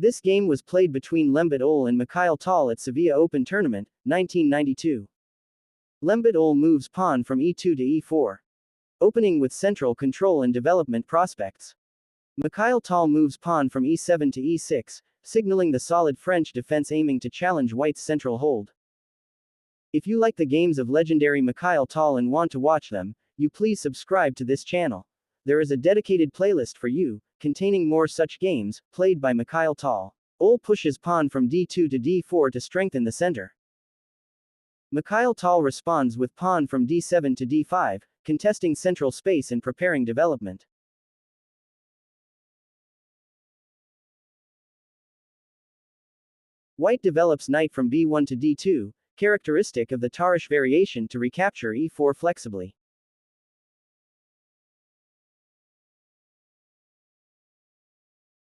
This game was played between Lembit and Mikhail at Sevilla Open Tournament, 1992. Lembit moves pawn from e2 to e4. Opening with central control and development prospects. Mikhail moves pawn from e7 to e6, signaling the solid French defense aiming to challenge White's central hold. If you like the games of legendary Mikhail and want to watch them, you please subscribe to this channel. There is a dedicated playlist for you, containing more such games, played by Mikhail. Pushes pawn from d2 to d4 to strengthen the center. Mikhail responds with pawn from d7 to d5, contesting central space and preparing development. White develops knight from b1 to d2, characteristic of the Tarrasch variation to recapture e4 flexibly.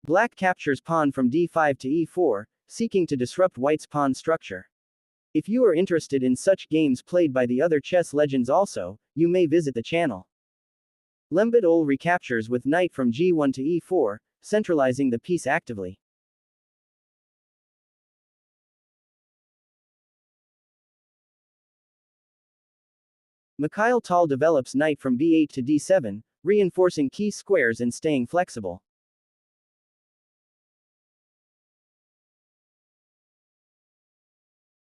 Black captures pawn from d5 to e4, seeking to disrupt White's pawn structure. If you are interested in such games played by the other chess legends also, you may visit the channel. Lembit recaptures with knight from g1 to e4, centralizing the piece actively. Mikhail develops knight from b8 to d7, reinforcing key squares and staying flexible.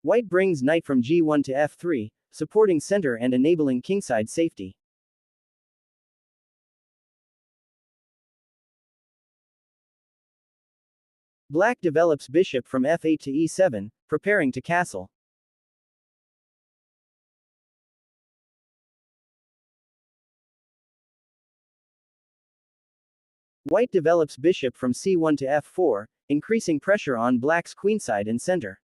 White brings knight from g1 to f3, supporting center and enabling kingside safety. Black develops bishop from f8 to e7, preparing to castle. White develops bishop from c1 to f4, increasing pressure on Black's queenside and center.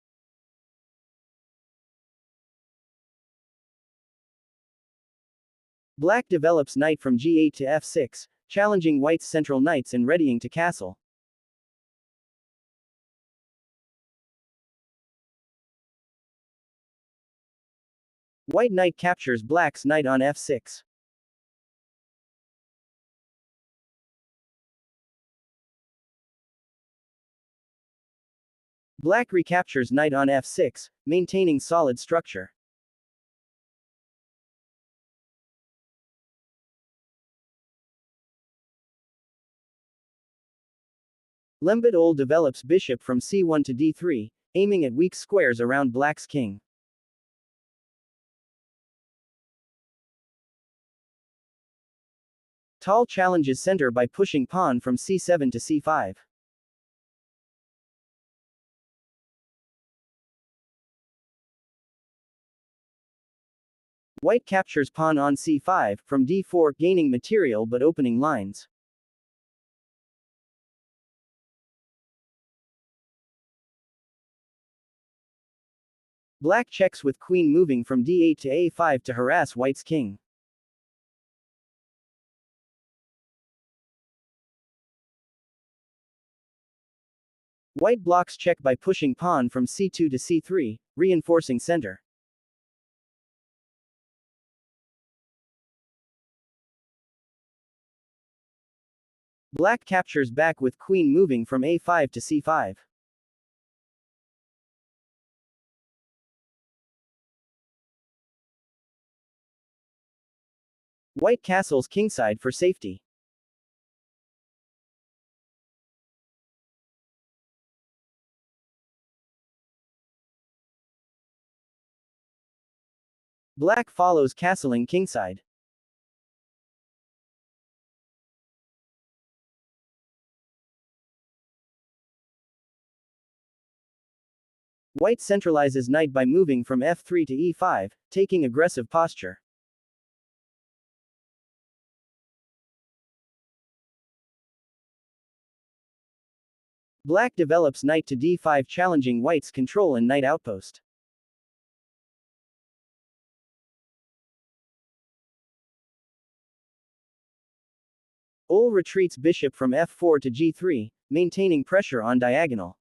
Black develops knight from g8 to f6, challenging White's central knights and readying to castle. White knight captures Black's knight on f6. Black recaptures knight on f6, maintaining solid structure. Lembit develops bishop from c1 to d3, aiming at weak squares around Black's king. Tal challenges center by pushing pawn from c7 to c5. White captures pawn on c5, from d4, gaining material but opening lines. Black checks with queen moving from d8 to a5 to harass White's king. White blocks check by pushing pawn from c2 to c3, reinforcing center. Black captures back with queen moving from a5 to c5. White castles kingside for safety. Black follows castling kingside. White centralizes knight by moving from f3 to e5, taking aggressive posture. Black develops knight to d5, challenging White's control and knight outpost. Retreats bishop from f4 to g3, maintaining pressure on diagonal.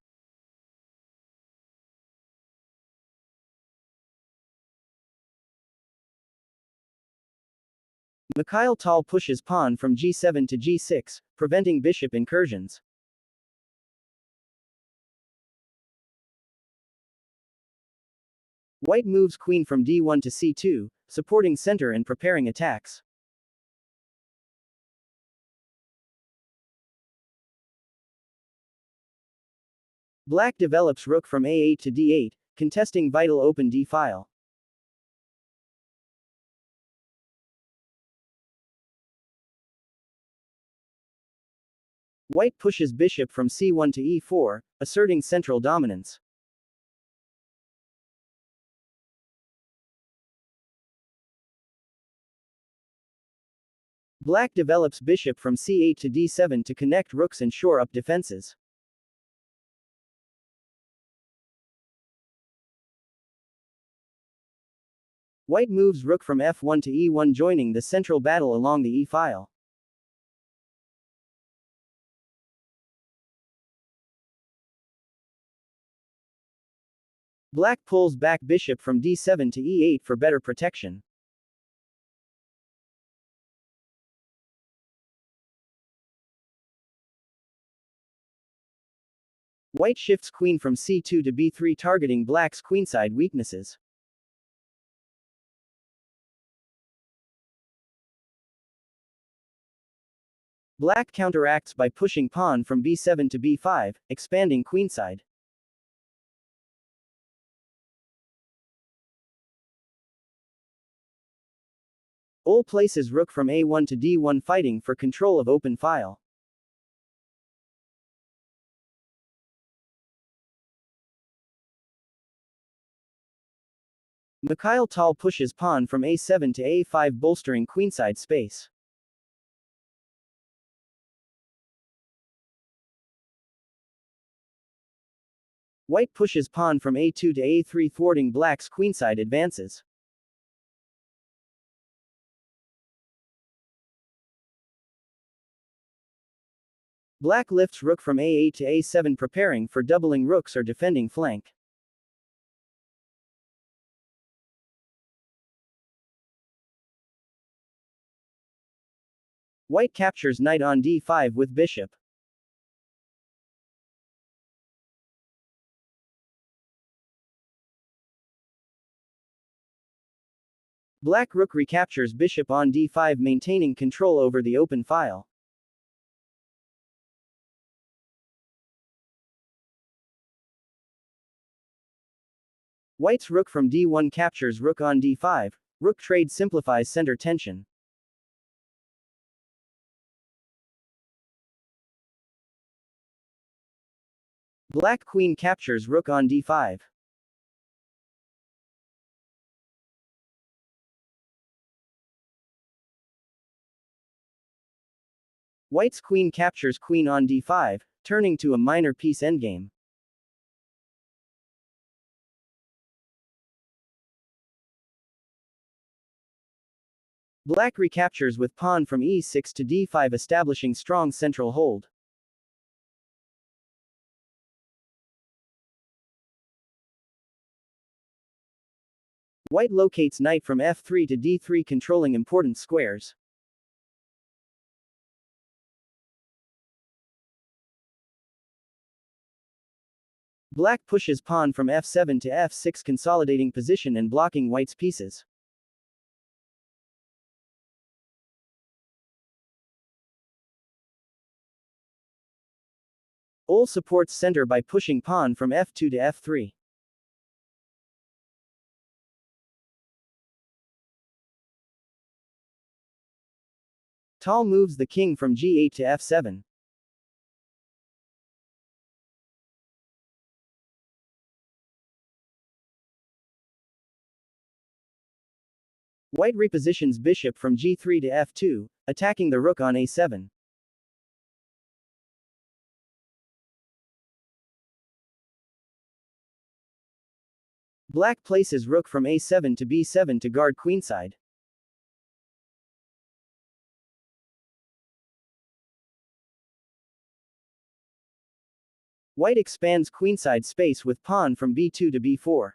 Mikhail pushes pawn from g7 to g6, preventing bishop incursions. White moves queen from d1 to c2, supporting center and preparing attacks. Black develops rook from a8 to d8, contesting vital open d-file. White pushes bishop from c1 to e4, asserting central dominance. Black develops bishop from c8 to d7 to connect rooks and shore up defenses. White moves rook from f1 to e1, joining the central battle along the e-file. Black pulls back bishop from d7 to e8 for better protection. White shifts queen from c2 to b3, targeting black's queenside weaknesses. Black counteracts by pushing pawn from b7 to b5, expanding queenside. Ol places rook from a1 to d1, fighting for control of open file. Mikhail pushes pawn from a7 to a5, bolstering queenside space. White pushes pawn from a2 to a3, thwarting black's queenside advances. Black lifts rook from a8 to a7, preparing for doubling rooks or defending flank. White captures knight on d5 with bishop. Black rook recaptures bishop on d5, maintaining control over the open file. White's rook from d1 captures rook on d5. Rook trade simplifies center tension. Black queen captures rook on d5. White's queen captures queen on d5, turning to a minor piece endgame. Black recaptures with pawn from e6 to d5, establishing strong central hold. White locates knight from f3 to d3, controlling important squares. Black pushes pawn from f7 to f6, consolidating position and blocking white's pieces. Ol supports center by pushing pawn from f2 to f3. Tal moves the king from g8 to f7. White repositions bishop from g3 to f2, attacking the rook on a7. Black places rook from a7 to b7 to guard queenside. White expands queenside space with pawn from b2 to b4.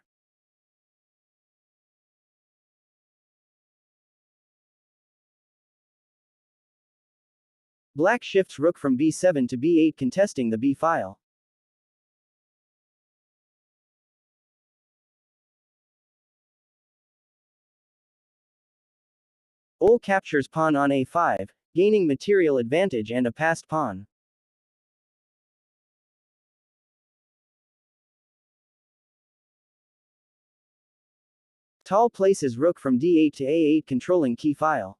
Black shifts rook from b7 to b8, contesting the b-file. Ol captures pawn on a5, gaining material advantage and a passed pawn. Tal places rook from d8 to a8, controlling key file.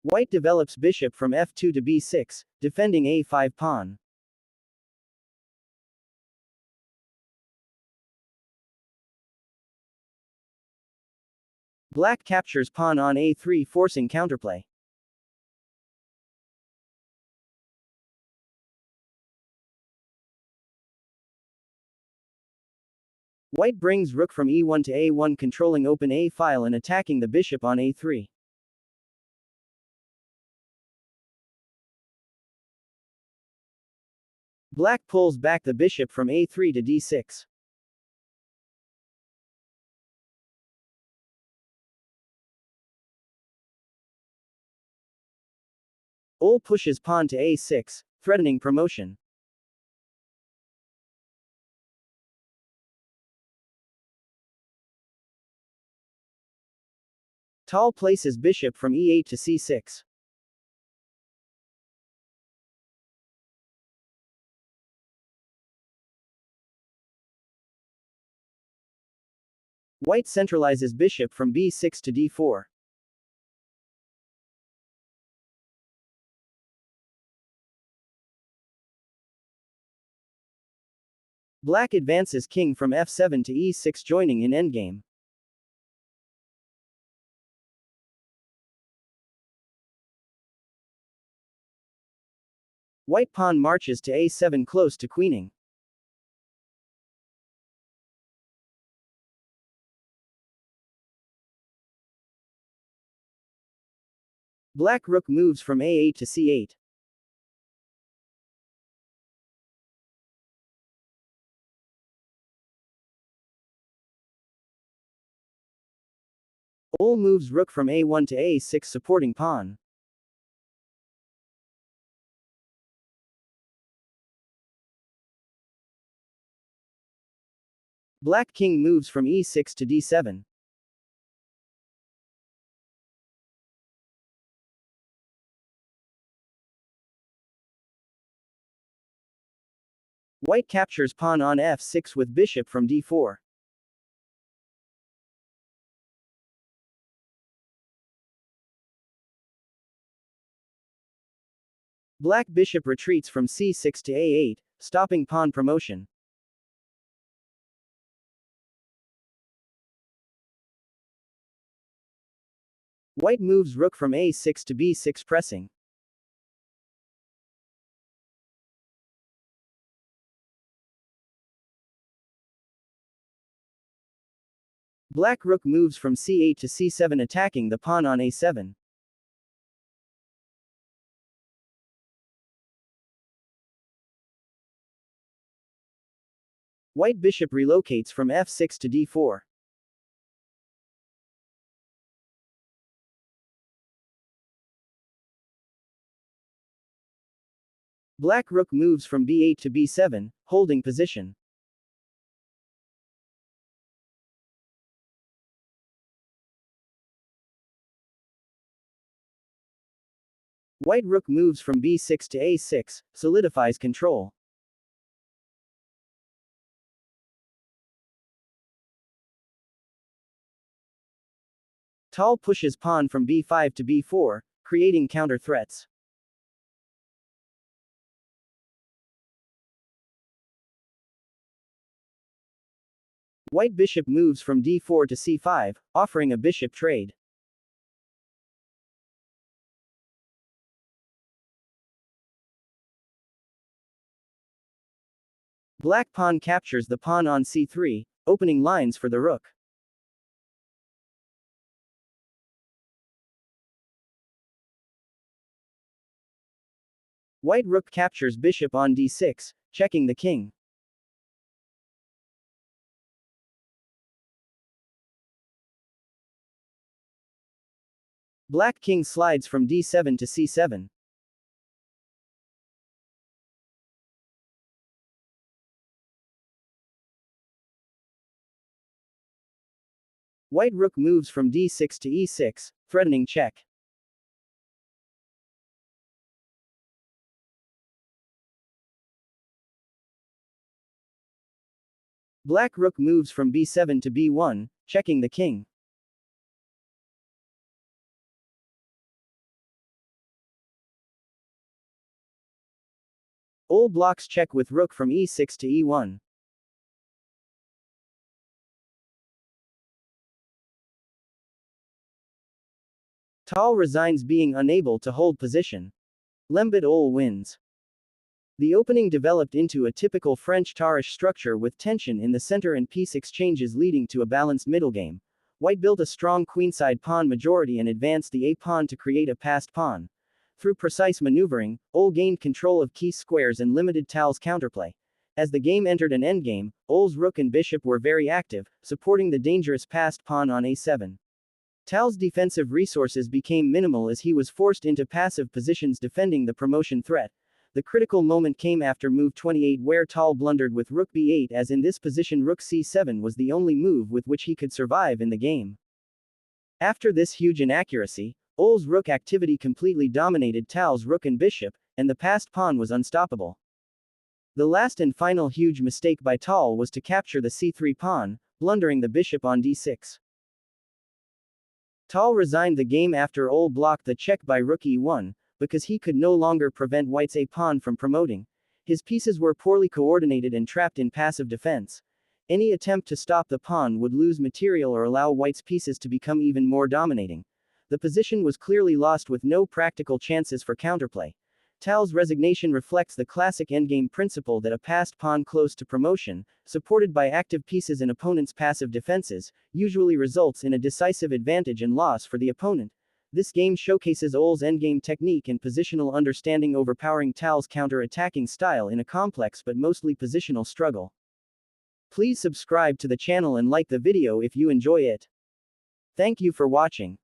White develops bishop from f2 to b6, defending a5 pawn. Black captures pawn on a3, forcing counterplay. White brings rook from e1 to a1, controlling open a file and attacking the bishop on a3. Black pulls back the bishop from a3 to d6. Ol pushes pawn to a6, threatening promotion. Tal places bishop from e8 to c6. White centralizes bishop from b6 to d4. Black advances king from f7 to e6, joining in endgame. White pawn marches to a7, close to queening. Black rook moves from a8 to c8. Ol moves rook from a1 to a6, supporting pawn. Black king moves from e6 to d7. White captures pawn on f6 with bishop from d4. Black bishop retreats from c6 to a8, stopping pawn promotion. White moves rook from a6 to b6, pressing. Black rook moves from c8 to c7, attacking the pawn on a7. White bishop relocates from f6 to d4. Black rook moves from b8 to b7, holding position. White rook moves from b6 to a6, solidifies control. Tal pushes pawn from b5 to b4, creating counter threats. White bishop moves from d4 to c5, offering a bishop trade. Black pawn captures the pawn on c3, opening lines for the rook. White rook captures bishop on d6, checking the king. Black king slides from d7 to c7. White rook moves from d6 to e6, threatening check. Black rook moves from b7 to b1, checking the king. Ol blocks check with rook from e6 to e1. Tal resigns, being unable to hold position. Lembit Ol wins. The opening developed into a typical French tarish structure with tension in the center and piece exchanges leading to a balanced middle game. White built a strong queenside pawn majority and advanced the a-pawn to create a passed pawn. Through precise maneuvering, Ol gained control of key squares and limited Tal's counterplay. As the game entered an endgame, Ol's rook and bishop were very active, supporting the dangerous passed pawn on a7. Tal's defensive resources became minimal as he was forced into passive positions defending the promotion threat. The critical moment came after move 28 where Tal blundered with rook b8, as in this position rook c7 was the only move with which he could survive in the game. After this huge inaccuracy, Ol's rook activity completely dominated Tal's rook and bishop, and the passed pawn was unstoppable. The last and final huge mistake by Tal was to capture the c3 pawn, blundering the bishop on d6. Tal resigned the game after Ol blocked the check by rook e1, because he could no longer prevent White's a-pawn from promoting. His pieces were poorly coordinated and trapped in passive defense. Any attempt to stop the pawn would lose material or allow White's pieces to become even more dominating. The position was clearly lost with no practical chances for counterplay. Tal's resignation reflects the classic endgame principle that a passed pawn close to promotion, supported by active pieces and opponent's passive defenses, usually results in a decisive advantage and loss for the opponent. This game showcases Ol's endgame technique and positional understanding, overpowering Tal's counter-attacking style in a complex but mostly positional struggle. Please subscribe to the channel and like the video if you enjoy it. Thank you for watching.